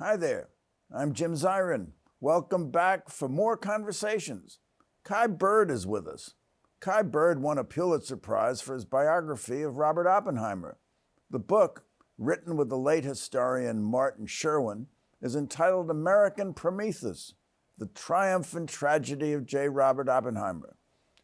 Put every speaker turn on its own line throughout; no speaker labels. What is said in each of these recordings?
Hi there, I'm Jim Zirin. Welcome back for more conversations. Kai Bird is with us. Kai Bird won a Pulitzer Prize for his biography of Robert Oppenheimer. The book, written with the late historian Martin Sherwin, is entitled American Prometheus, The Triumph and Tragedy of J. Robert Oppenheimer.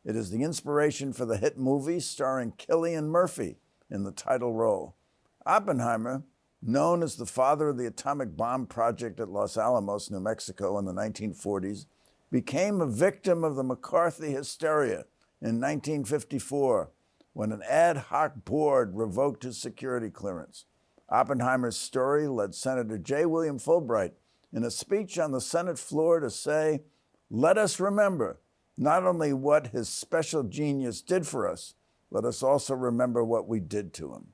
It is the inspiration for the hit movie starring Cillian Murphy in the title role. Oppenheimer, known as the father of the atomic bomb project at Los Alamos, New Mexico in the 1940s, became a victim of the McCarthy hysteria in 1954 when an ad hoc board revoked his security clearance. Oppenheimer's story led Senator J. William Fulbright in a speech on the Senate floor to say, "Let us remember not only what his special genius did for us, let us also remember what we did to him."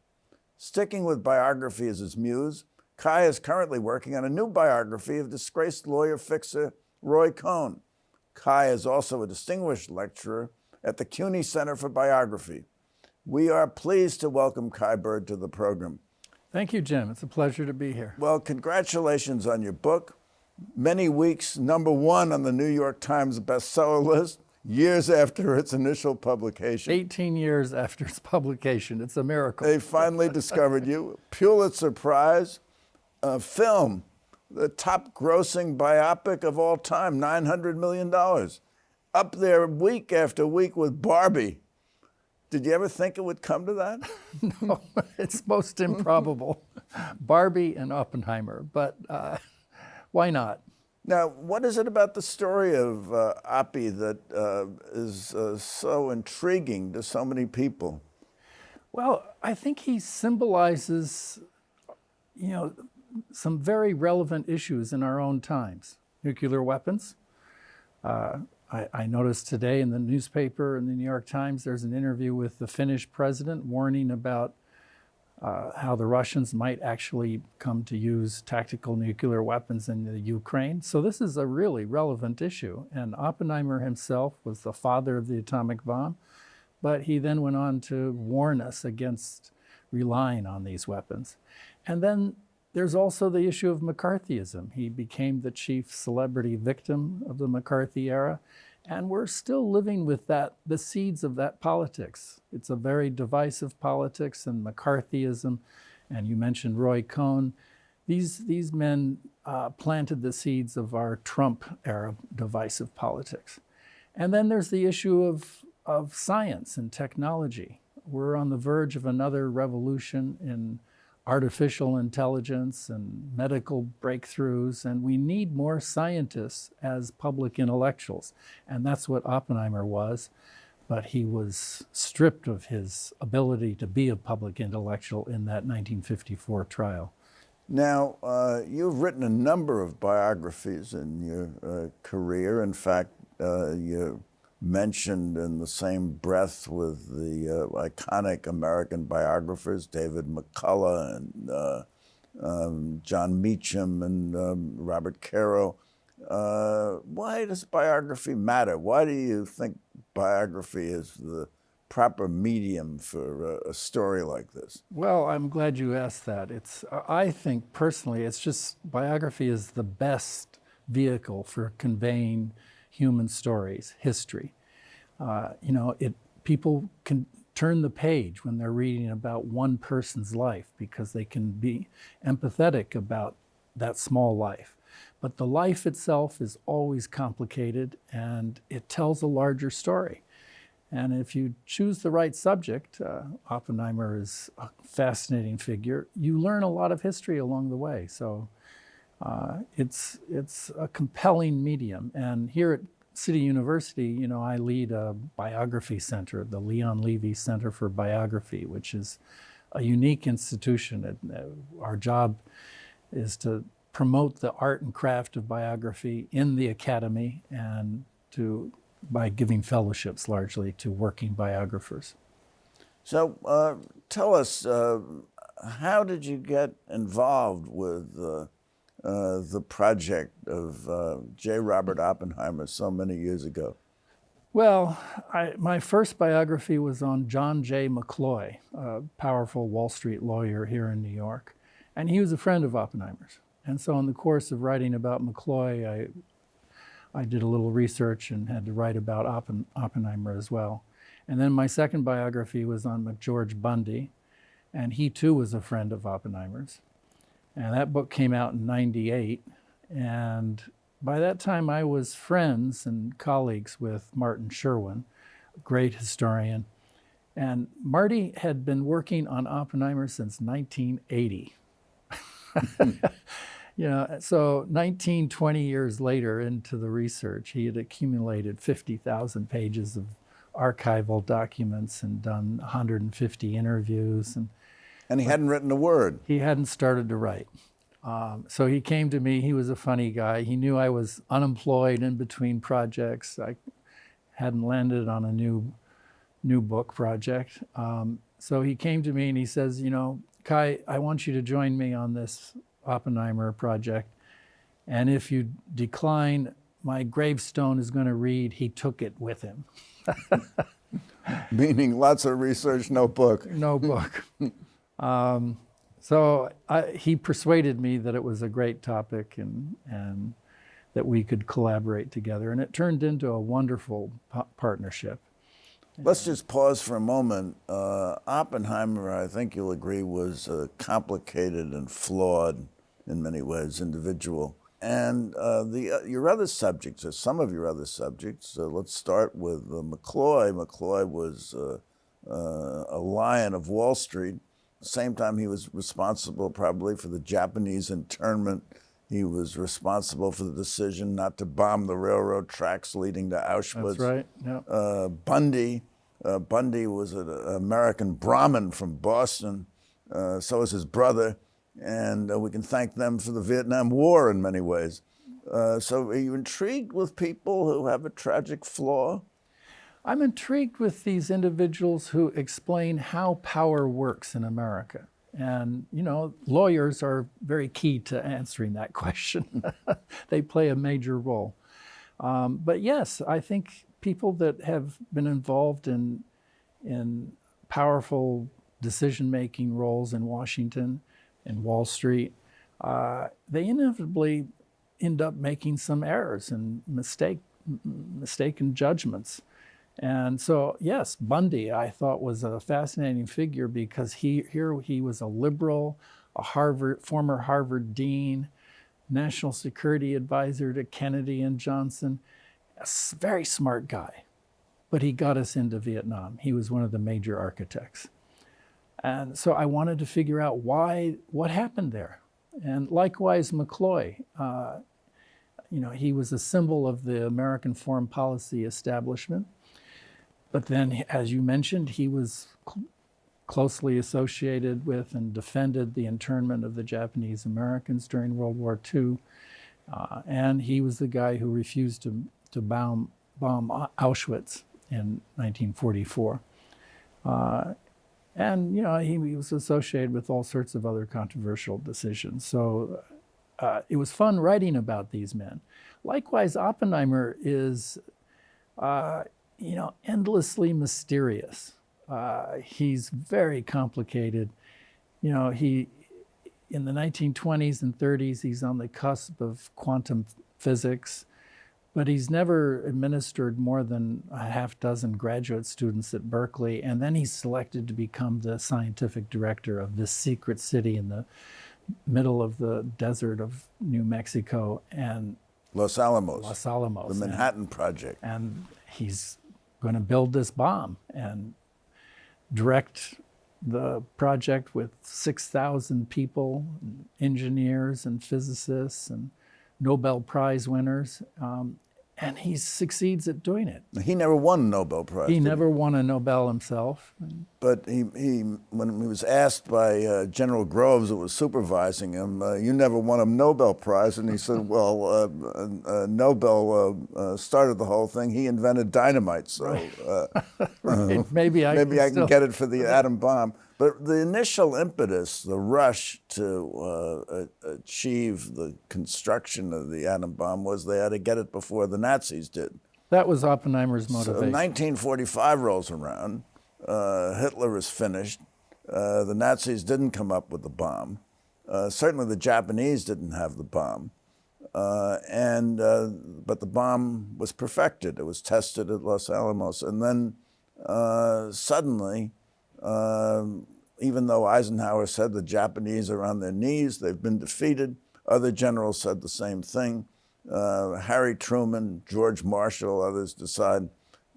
Sticking with biography as his muse, Kai is currently working on a new biography of disgraced lawyer fixer Roy Cohn. Kai is also a distinguished lecturer at the CUNY Center for Biography. We are pleased to welcome Kai Bird to the program.
Thank you, Jim. It's a pleasure to be here.
Well, congratulations on your book. Many weeks #1 on the New York Times bestseller list, years after its initial publication.
18 years after its publication. It's a miracle.
They finally discovered you. Pulitzer Prize, film, the top grossing biopic of all time, $900 million. Up there week after week with Barbie. Did you ever think it would come to that?
No, it's most improbable. Barbie and Oppenheimer, but why not?
Now, what is it about the story of Oppie that is so intriguing to so many people?
Well, I think he symbolizes, some very relevant issues in our own times. Nuclear weapons. I noticed today in the newspaper, in the New York Times, there's an interview with the Finnish president warning about how the Russians might actually come to use tactical nuclear weapons in the Ukraine. So this is a really relevant issue. And Oppenheimer himself was the father of the atomic bomb, but he then went on to warn us against relying on these weapons. And then there's also the issue of McCarthyism. He became the chief celebrity victim of the McCarthy era. And we're still living with the seeds of that politics. It's a very divisive politics, and McCarthyism, and you mentioned Roy Cohn. These men planted the seeds of our Trump era divisive politics. And then there's the issue of science and technology. We're on the verge of another revolution in artificial intelligence and medical breakthroughs, and we need more scientists as public intellectuals. And that's what Oppenheimer was, but he was stripped of his ability to be a public intellectual in that 1954 trial.
Now, you've written a number of biographies in your career. In fact, you mentioned in the same breath with the iconic American biographers, David McCullough and John Meacham and Robert Caro. Why does biography matter? Why do you think biography is the proper medium for a story like this?
Well, I'm glad you asked that. I think personally, it's just biography is the best vehicle for conveying human stories, history. People can turn the page when they're reading about one person's life because they can be empathetic about that small life. But the life itself is always complicated, and it tells a larger story. And if you choose the right subject, Oppenheimer is a fascinating figure, you learn a lot of history along the way. So it's a compelling medium. And here at City University, I lead a biography center, the Leon Levy Center for Biography, which is a unique institution. Our job is to promote the art and craft of biography in the academy and by giving fellowships largely to working biographers.
So tell us, how did you get involved with the project of J. Robert Oppenheimer so many years ago?
Well, my first biography was on John J. McCloy, a powerful Wall Street lawyer here in New York. And he was a friend of Oppenheimer's. And so in the course of writing about McCloy, I did a little research and had to write about Oppenheimer as well. And then my second biography was on McGeorge Bundy, and he too was a friend of Oppenheimer's. And that book came out in '98, and by that time I was friends and colleagues with Martin Sherwin, a great historian. And Marty had been working on Oppenheimer since 1980. So 19, 20 years later into the research, he had accumulated 50,000 pages of archival documents and done 150 interviews.
And he hadn't written a word.
He hadn't started to write. So he came to me. He was a funny guy. He knew I was unemployed in between projects. I hadn't landed on a new book project. So he came to me and he says, Kai, I want you to join me on this Oppenheimer project. And if you decline, my gravestone is going to read, he took it with him.
Meaning lots of research, no book.
No book. So he persuaded me that it was a great topic and that we could collaborate together. And it turned into a wonderful partnership.
Let's just pause for a moment. Oppenheimer, I think you'll agree, was a complicated and flawed, in many ways, individual. And your other subjects, or some of your other subjects, let's start with McCloy. McCloy was a lion of Wall Street. At the same time, he was responsible probably for the Japanese internment. He was responsible for the decision not to bomb the railroad tracks leading to Auschwitz.
That's right. Yeah.
Bundy was an American Brahmin from Boston. So was his brother. And we can thank them for the Vietnam War in many ways. So are you intrigued with people who have a tragic flaw?
I'm intrigued with these individuals who explain how power works in America. And, lawyers are very key to answering that question. They play a major role. But yes, I think people that have been involved in powerful decision-making roles in Washington and Wall Street, they inevitably end up making some errors and mistaken judgments. And so, yes, Bundy, I thought, was a fascinating figure because he was a liberal, former Harvard dean, national security advisor to Kennedy and Johnson, a very smart guy. But he got us into Vietnam. He was one of the major architects. And so I wanted to figure out what happened there. And likewise, McCloy, he was a symbol of the American foreign policy establishment. But then, as you mentioned, he was closely associated with and defended the internment of the Japanese Americans during World War II. And he was the guy who refused to bomb Auschwitz in 1944. And, he was associated with all sorts of other controversial decisions. So it was fun writing about these men. Likewise, Oppenheimer is, endlessly mysterious. He's very complicated. He, in the 1920s and 30s, he's on the cusp of quantum physics, but he's never administered more than a half dozen graduate students at Berkeley, and then he's selected to become the scientific director of this secret city in the middle of the desert of New Mexico and
Los Alamos.
Los Alamos.
The Manhattan Project.
And he's going to build this bomb and direct the project with 6,000 people, engineers and physicists and Nobel Prize winners. And he succeeds at doing it.
He never won a Nobel Prize.
He never won a Nobel himself.
But when he was asked by General Groves, who was supervising him, you never won a Nobel Prize. And he said, well, Nobel started the whole thing. He invented dynamite. So
right. Maybe I
can get it for the atom bomb. But the initial impetus, the rush to achieve the construction of the atom bomb was they had to get it before the Nazis did.
That was Oppenheimer's motivation.
So 1945 rolls around. Hitler is finished. The Nazis didn't come up with the bomb. Certainly the Japanese didn't have the bomb. But the bomb was perfected. It was tested at Los Alamos. And then suddenly, even though Eisenhower said the Japanese are on their knees, they've been defeated, other generals said the same thing. Harry Truman, George Marshall, others decide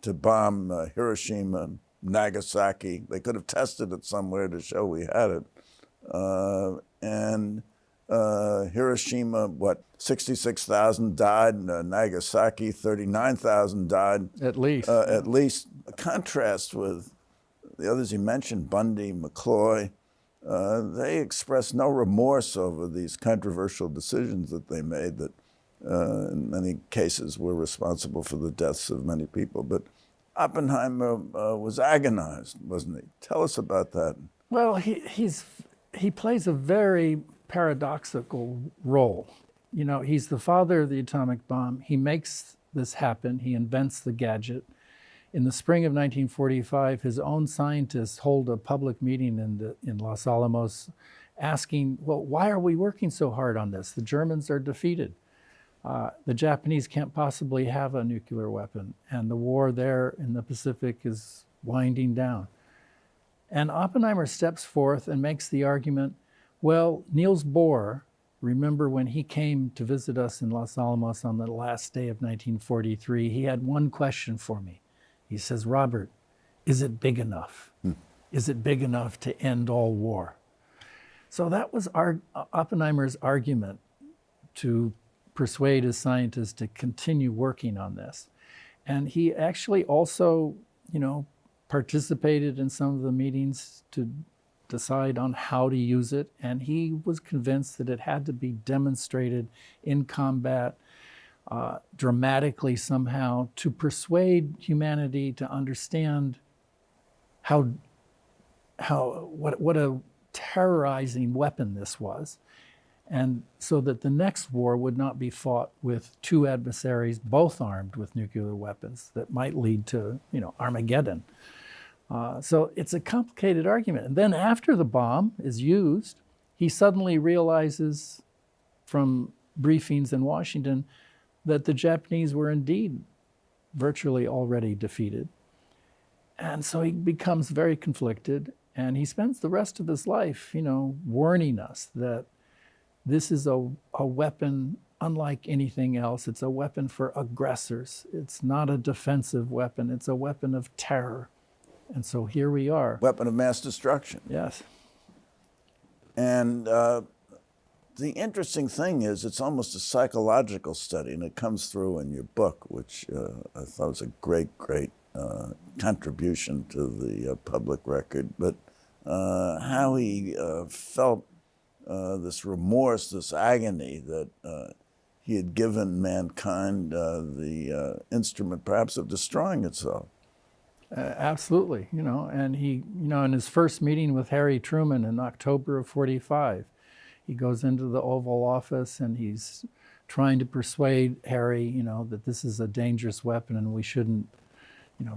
to bomb Hiroshima, Nagasaki. They could have tested it somewhere to show we had it. Hiroshima, 66,000 died. Nagasaki, 39,000 died.
At least.
At least. A contrast with the others he mentioned, Bundy, McCloy. They expressed no remorse over these controversial decisions that they made that in many cases were responsible for the deaths of many people. But Oppenheimer was agonized, wasn't he? Tell us about that.
Well, he plays a very paradoxical role. You know, he's the father of the atomic bomb. He makes this happen. He invents the gadget. In the spring of 1945, his own scientists hold a public meeting in Los Alamos asking, well, why are we working so hard on this? The Germans are defeated. The Japanese can't possibly have a nuclear weapon, and the war there in the Pacific is winding down. And Oppenheimer steps forth and makes the argument, well, Niels Bohr, remember when he came to visit us in Los Alamos on the last day of 1943, he had one question for me. He says, Robert, is it big enough? Is it big enough to end all war? So that was Oppenheimer's argument to persuade his scientists to continue working on this. And he actually also, participated in some of the meetings to decide on how to use it. And he was convinced that it had to be demonstrated in combat dramatically somehow to persuade humanity to understand what a terrorizing weapon this was. And so that the next war would not be fought with two adversaries, both armed with nuclear weapons that might lead to, Armageddon. So it's a complicated argument. And then after the bomb is used, he suddenly realizes from briefings in Washington that the Japanese were indeed virtually already defeated. And so he becomes very conflicted, and he spends the rest of his life, warning us that this is a weapon unlike anything else. It's a weapon for aggressors. It's not a defensive weapon. It's a weapon of terror. And so here we are.
Weapon of mass destruction.
Yes.
And the interesting thing is it's almost a psychological study, and it comes through in your book, which I thought was a great contribution to the public record. But how he felt this remorse, this agony that he had given mankind the instrument perhaps of destroying itself.
Absolutely, and he, in his first meeting with Harry Truman in October of 45, he goes into the Oval Office and he's trying to persuade Harry, that this is a dangerous weapon and we shouldn't,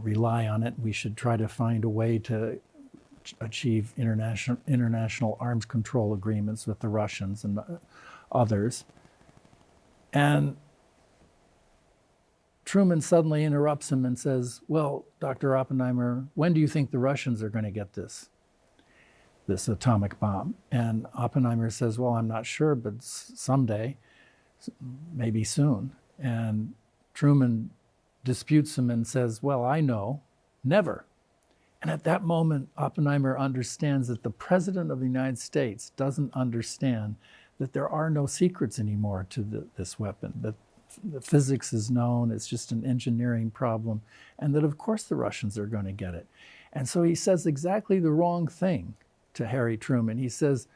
rely on it. We should try to find a way to achieve international arms control agreements with the Russians and others. And Truman suddenly interrupts him and says, well, Dr. Oppenheimer, when do you think the Russians are going to get this atomic bomb? And Oppenheimer says, well, I'm not sure, but someday, maybe soon. And Truman disputes him and says, well, I know, never. And at that moment, Oppenheimer understands that the President of the United States doesn't understand that there are no secrets anymore to this weapon, that the physics is known, it's just an engineering problem, and that of course the Russians are going to get it. And so he says exactly the wrong thing to Harry Truman. He says,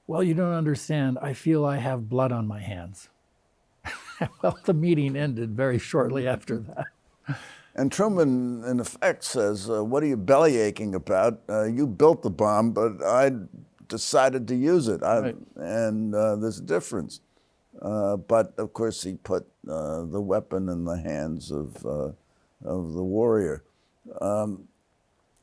well, you don't understand, I feel I have blood on my hands. Well, the meeting ended very shortly after that.
And Truman, in effect, says, what are you bellyaching about? You built the bomb, but I decided to use it.
Right.
And there's a difference. But, of course, he put the weapon in the hands of the warrior.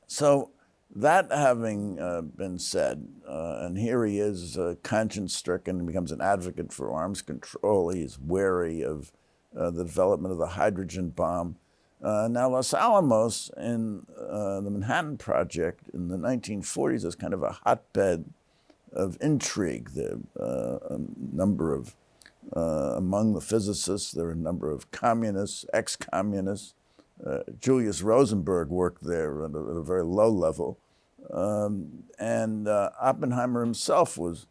So That having been said, and here he is, conscience-stricken, and becomes an advocate for arms control. He's wary of the development of the hydrogen bomb. Now, Los Alamos in the Manhattan Project in the 1940s is kind of a hotbed of intrigue. There a number of, among the physicists, there are a number of communists, ex-communists. Julius Rosenberg worked there at a very low level. And Oppenheimer himself was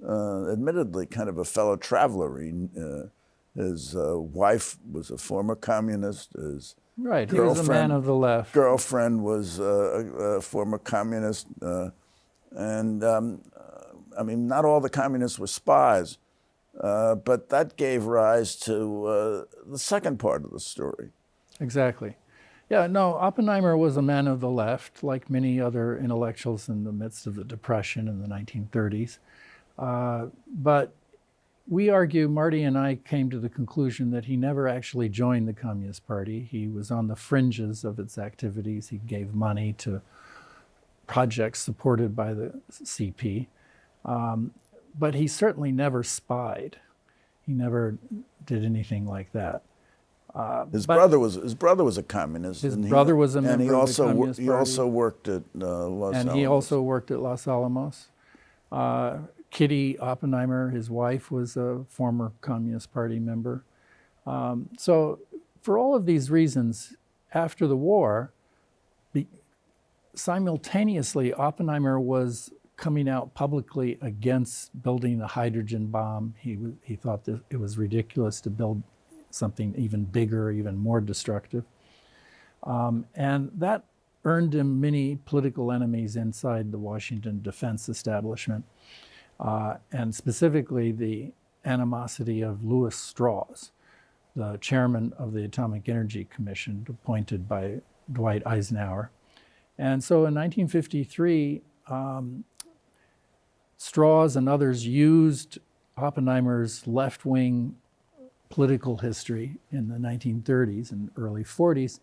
admittedly kind of a fellow traveler. His wife was a former communist. His
Right, he was a man of the left.
Girlfriend was a former communist. I mean, not all the communists were spies, but that gave rise to the second part of the story.
Exactly. Yeah, no, Oppenheimer was a man of the left, like many other intellectuals in the midst of the Depression in the 1930s. But we argue, Marty and I came to the conclusion that he never actually joined the Communist Party. He was on the fringes of its activities. He gave money to projects supported by the CP. But he certainly never spied. He never did anything like that.
His brother was a communist.
His brother was a member of the Communist Party.
He also worked at Los Alamos.
And he also worked at Los Alamos. Kitty Oppenheimer, his wife, was a former Communist Party member. So for all of these reasons, after the war, simultaneously, Oppenheimer was coming out publicly against building the hydrogen bomb. He thought that it was ridiculous to build something even bigger, even more destructive. And that earned him many political enemies inside the Washington defense establishment, and specifically the animosity of Louis Strauss, the chairman of the Atomic Energy Commission, appointed by Dwight Eisenhower. And so in 1953, Strauss and others used Oppenheimer's left-wing political history in the 1930s and early 40s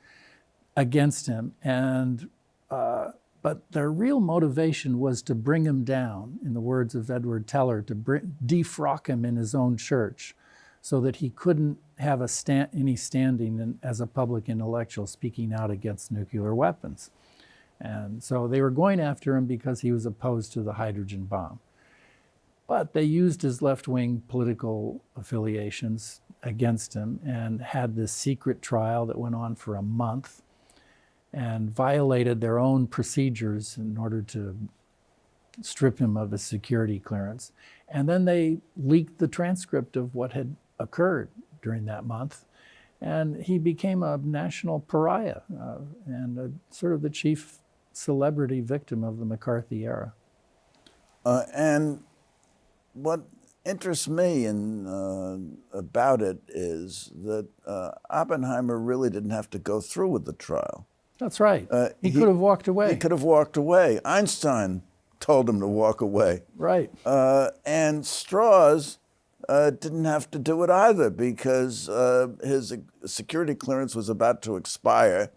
against him. And but their real motivation was to bring him down, in the words of Edward Teller, to defrock him in his own church so that he couldn't have any standing as a public intellectual speaking out against nuclear weapons. And so they were going after him because he was opposed to the hydrogen bomb. But they used his left-wing political affiliations against him and had this secret trial that went on for a month and violated their own procedures in order to strip him of his security clearance. And then they leaked the transcript of what had occurred during that month. And he became a national pariah and sort of the chief celebrity victim of the McCarthy era.
And what interests me about it is that Oppenheimer really didn't have to go through with the trial.
That's right. He could have walked away.
He could have walked away. Einstein told him to walk away.
Right.
And Strauss didn't have to do it either because his security clearance was about to expire.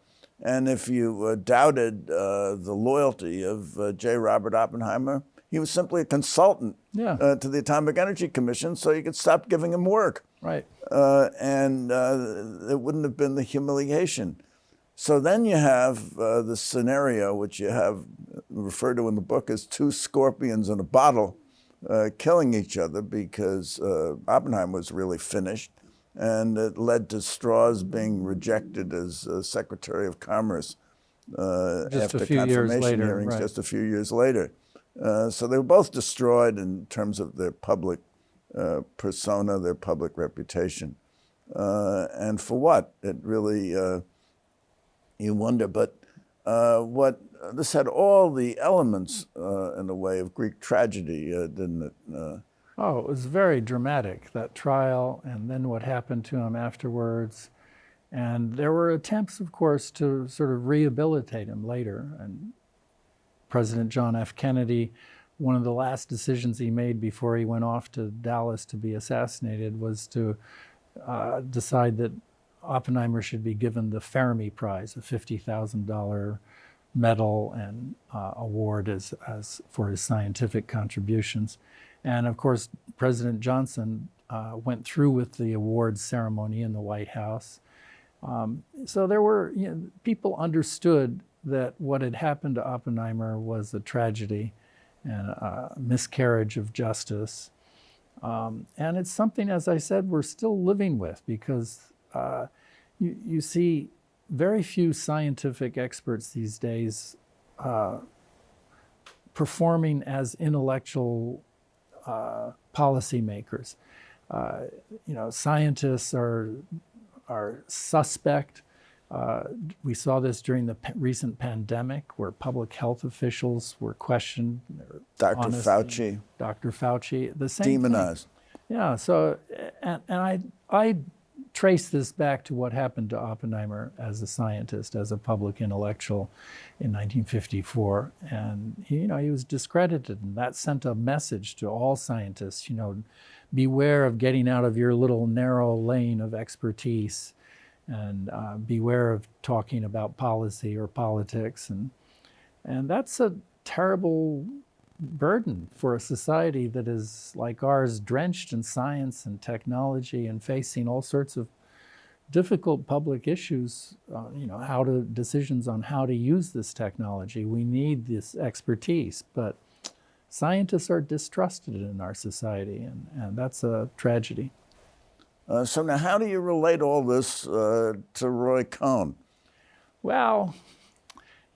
And if you doubted the loyalty of J. Robert Oppenheimer, he was simply a consultant to the Atomic Energy Commission, so you could stop giving him work.
Right.
And it wouldn't have been the humiliation. So then you have the scenario, which you have referred to in the book as two scorpions in a bottle killing each other because Oppenheimer was really finished. And it led to Strauss being rejected as Secretary of Commerce after confirmation hearings just a few years later. So they were both destroyed in terms of their public persona, their public reputation. And for what? It really, you wonder. But this had all the elements in a way of Greek tragedy, didn't it?
Oh, it was very dramatic, that trial, and then what happened to him afterwards. And there were attempts, of course, to sort of rehabilitate him later. And President John F. Kennedy, one of the last decisions he made before he went off to Dallas to be assassinated was to decide that Oppenheimer should be given the Fermi Prize, a $50,000 medal and award as for his scientific contributions. And of course, President Johnson went through with the awards ceremony in the White House. So there were, people understood that what had happened to Oppenheimer was a tragedy and a miscarriage of justice. And it's something, as I said, we're still living with, because you see very few scientific experts these days performing as intellectual policymakers. Scientists are suspect. We saw this during the recent pandemic, where public health officials were questioned.
Dr. Fauci.
Dr. Fauci, the same
demonized.
thing. Yeah, so, and I trace this back to what happened to Oppenheimer as a scientist, as a public intellectual in 1954. And he was discredited, and that sent a message to all scientists, beware of getting out of your little narrow lane of expertise, and beware of talking about policy or politics. And that's a terrible burden for a society that is like ours, drenched in science and technology and facing all sorts of difficult public issues, decisions on how to use this technology. We need this expertise, but scientists are distrusted in our society, and that's a tragedy.
So now, how do you relate all this to Roy Cohn?
Well,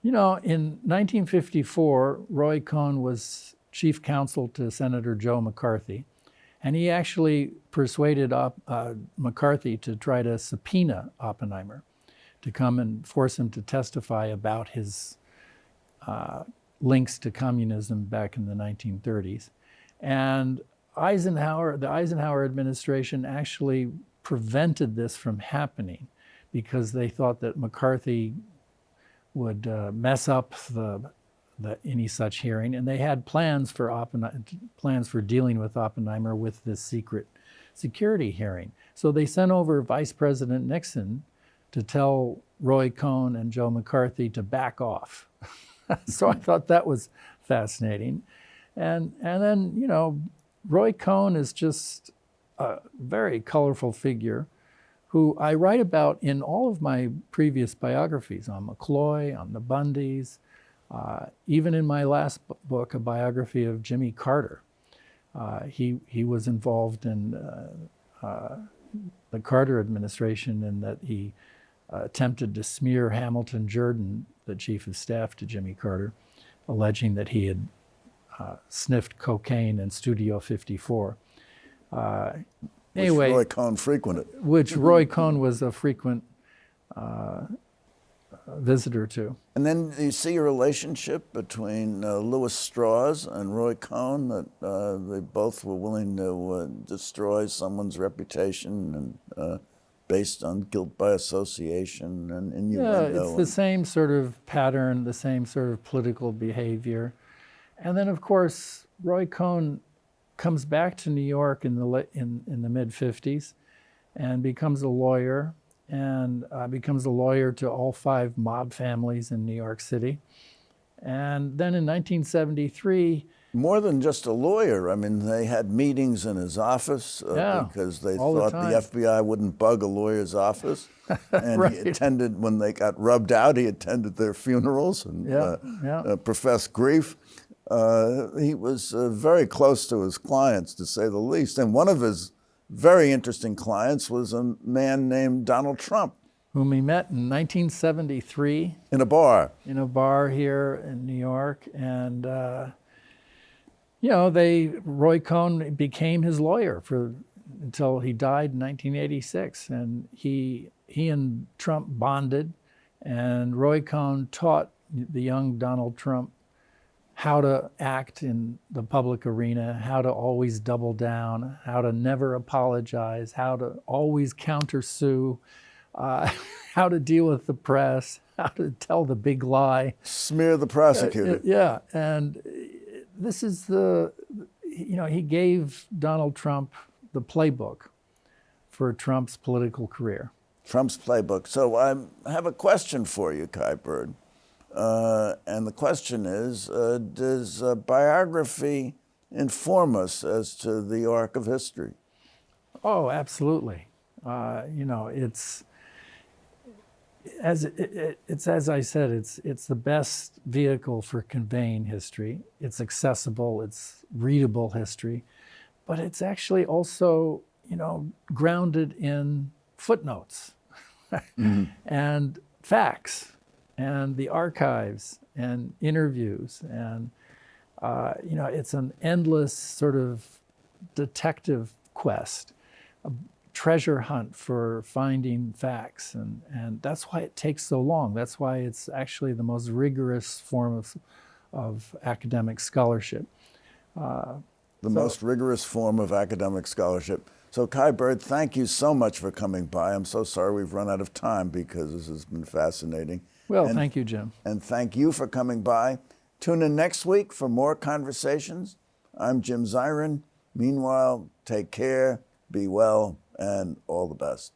in 1954, Roy Cohn was chief counsel to Senator Joe McCarthy, and he actually persuaded McCarthy to try to subpoena Oppenheimer to come and force him to testify about his links to communism back in the 1930s. And the Eisenhower administration actually prevented this from happening, because they thought that McCarthy would mess up any such hearing, and they had plans for dealing with Oppenheimer with this secret security hearing. So they sent over Vice President Nixon to tell Roy Cohn and Joe McCarthy to back off. So I thought that was fascinating. And then, Roy Cohn is just a very colorful figure who I write about in all of my previous biographies, on McCloy, on the Bundys, even in my last book, a biography of Jimmy Carter. He was involved in the Carter administration, in that he attempted to smear Hamilton Jordan, the chief of staff to Jimmy Carter, alleging that he had sniffed cocaine in Studio 54.
Anyway, which Roy Cohn frequented.
Which Roy Cohn was a frequent visitor to.
And then you see a relationship between Lewis Strauss and Roy Cohn, that they both were willing to destroy someone's reputation, and based on guilt by association and innuendo.
Yeah, it's the same sort of pattern, the same sort of political behavior. And then, of course, Roy Cohn comes back to New York in the mid-50s and becomes a lawyer, and becomes a lawyer to all 5 mob families in New York City. And then in 1973...
More than just a lawyer. I mean, they had meetings in his office because they thought the FBI wouldn't bug a lawyer's office. And
right.
He attended, when they got rubbed out, he attended their funerals and professed grief. He was very close to his clients, to say the least. And one of his very interesting clients was a man named Donald Trump,
whom he met in 1973.
In a bar.
In a bar here in New York. And, Roy Cohn became his lawyer until he died in 1986. And he and Trump bonded, and Roy Cohn taught the young Donald Trump how to act in the public arena, how to always double down, how to never apologize, how to always countersue, how to deal with the press, how to tell the big lie.
Smear the prosecutor.
Yeah, and this is he gave Donald Trump the playbook for Trump's political career.
Trump's playbook. So I have a question for you, Kai Bird. And the question is, does biography inform us as to the arc of history?
Oh, absolutely. It's as I said, it's the best vehicle for conveying history. It's accessible, it's readable history, but it's actually also, grounded in footnotes and facts and the archives and interviews. And, it's an endless sort of detective quest, a treasure hunt for finding facts. And that's why it takes so long. That's why it's actually the most rigorous form of academic scholarship.
Most rigorous form of academic scholarship. So Kai Bird, thank you so much for coming by. I'm so sorry we've run out of time because this has been fascinating.
Well, thank you, Jim.
And thank you for coming by. Tune in next week for more conversations. I'm Jim Zirin. Meanwhile, take care, be well, and all the best.